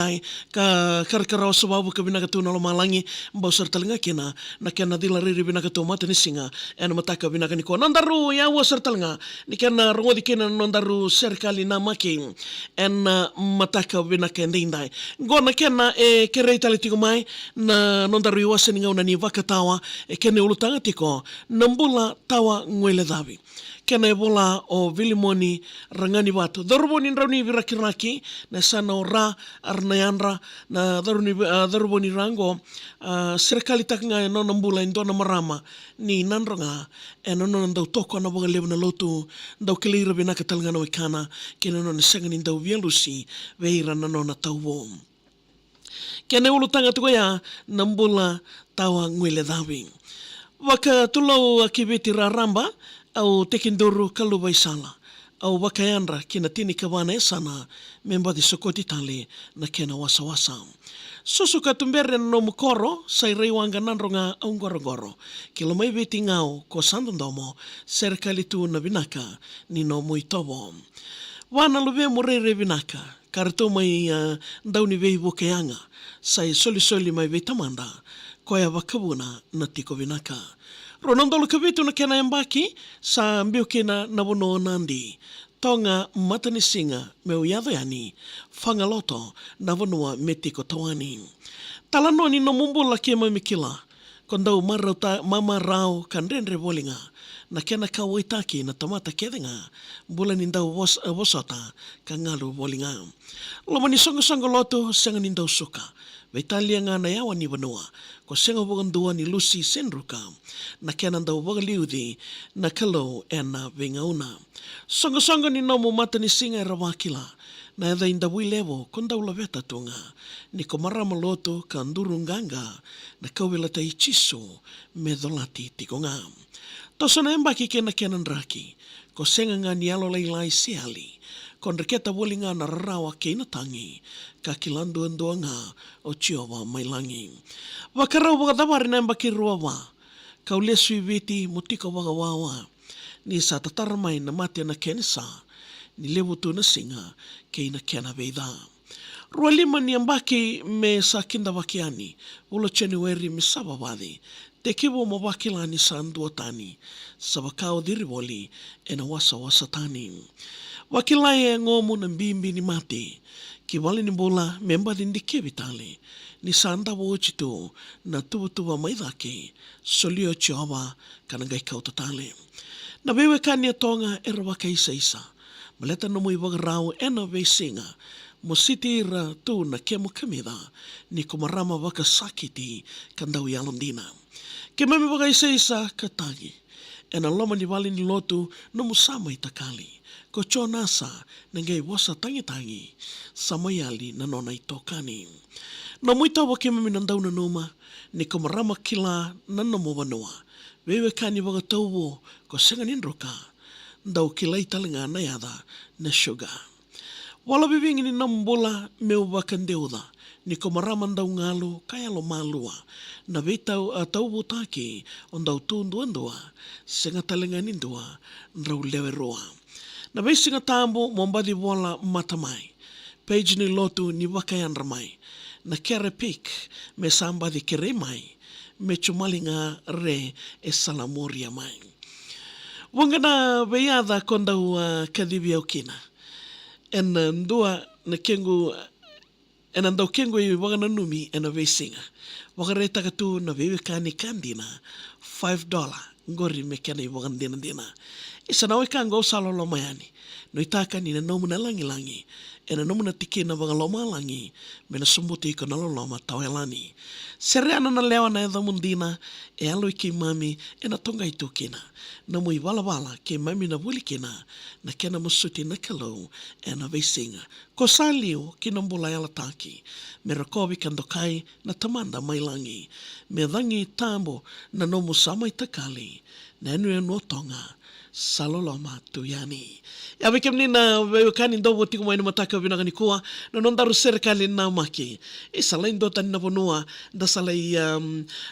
ka karkarao sababu ka binagatu na malangi mbau sartalinga kina na kena dila riri binagatu mata ni singa ena mataka binagani ko nandaru ya wa sartalinga ni kena rongodi kina nandaru serikali na maki ena mataka binaka ndindai gona kena kere itali tiko mai na nandaru iwasa ninga una ni vakatawa kene ulutanga tiko nambula tawa ngwele davi kena ebola o vilimoni rangani watu doroboni rauni virakiraki na sana ora arnayanra na doroboni rango serikali taknga no nambula indona marama ni nanronga eno ndau toko na boga lebna lotu ndau kelira binaka talanga no ikana kena no sengani ndau vielusi veira na no na tauwo kena ulutanga tuko ya nambula tawa ngwele davi waka tulau akibiti raramba au tekindoro kalubai sala au wakayanra kina tini kawana esana memba di sokoti tale na kena wasa-wasa. Susuka tumbere no mukoro sai reiwanga nanronga au ngorongoro kila mai beti ngau ko sandandomo serikali tu na binaka ni no muitobo. Wana lube murere binaka karto mai ndauni vei wokeyanga sai soli mai vei tamanda koya wakabuna na tiko binaka. Ronondolo kabitu na kena embaki sa mbiu kena na wono nandi. Tonga matani singa meu yado yani whangaloto na wonua metiko tawani. Talanoni no mumbula ke mamikila kondau mama rau kan renre bolinga na kena kawaitaki na tamata kedenga bula nindau wasata ka ngalu bolinga. Lomani songo loto senga nindau suka. Vaitalia nga na yawa ni wanua ko senga wagandua ni Lucy Senruka na kena ndau wagaliudi na kalo ena vingauna. Songo ni nomo mata ni singa rawakila na edha inda wilevo kondau laveta tunga ni ko marama loto ka ndurunganga na kawila ta ichiso medolati tikonga. Tosana embaki kena ndraki ko senga nga ni alo lailai siali kon reketa wolinga na rarawa keina tangi ka kilandu nga o chiowa mailangi. Wakarau wakadawari na mbaki ruawa ka ulesu iviti mutika wagawawa ni sa tataramai na mate na kenisa ni levutu na singa keina kena veida. Rua lima ni ambaki me sa kinda wakiani ulo January me sabawadi te kiwo mawakilani sa anduatani sa wakao dirivoli ena wasa tani. Wakilai ngomu na mbimbi ni mate, ki wale ni bola memba dindi kebitale, ni sanda wochito na tuwa maidake, solio chiowa kanangai kautatale. Na bewe kania tonga era waka isa, maleta no mui wagarau ena vesinga, mo sitira tu na kemo kamida, ni kumarama waka sakiti kandau yalondina. Ke mami waka isa katagi, ena loma ni wale ni lotu no musama itakali. Ko chonasa nangai wasa tangi samayali na nona itokani. No muita wake mami nandau na numa ni ko marama kila na nomo wanua. Wewe kani waga tauwo ko senga nindroka ndau kila italinga na yada na sugar. Wala bibingi ni nambola meu wakandeuda ni ko marama ndau ngalu kaya lo malua na veitau tauwo taki ondau tunduandua senga talinga nindua ndrau lewe roa. Na veisinga tambo mombadi wala matamai. Page ni lotu ni wakayanra mai. Na kere pik me sambadi kere mai. Me chumalinga re e salamoria mai. Wangana veiada kondau kadibia ukina. Ena ndua na kengu ena ndau kengu i wangana numi ena veisinga. Wakareta katu na vewe kani kandina $5 ngori me kena i wangandina dina. Isa na weka ngau salo lo mayani. No itaka ni na nomu na langi. Ena nomu na tiki na wanga loma langi. Mena sumbuti iko na loloma tawelani. Sereana na lewa na edha mundina. E alo iki mami ena tonga itukina. Na mui wala ke mami na wulikina. Na kena musuti na kalau ena veisinga. Ko salio kina mbula yala taki. Me rakovi kandokai na tamanda mailangi. Me dhangi tambo na nomu sama itakali. na enu no tonga saloloma tuyani ya wiki mnina wekani ndogo tiku mwaini mataka vinaka nikua na nondaru serikali na maki sala indo tani na bonua da sala i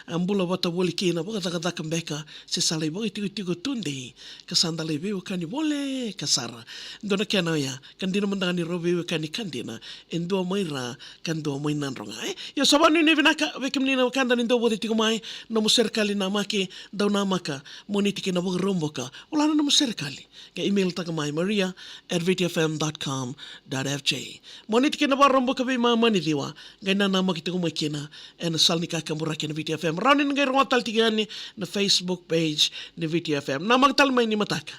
ambula wata woli kina boka taka mbeka se sala i boka tiku tunde kasandala i wekani bole kasara ndona kiana ya kandina mandani robe wekani kandina endo maira kando mai nanronga yo sabanu ni vinaka wiki mnina wakanda ni ndogo tiku mai na serikali na maki dauna maka monitiki na boka romboka wala na serikali ka email taka mai maria@vtfm.com.fj monit kina barombo ka ma manidiwa gaina na makita ko makina en salnika kamura kina VTFM ranin ngai rongal tigani na Facebook page ni VTFM na magtal mai ni mataka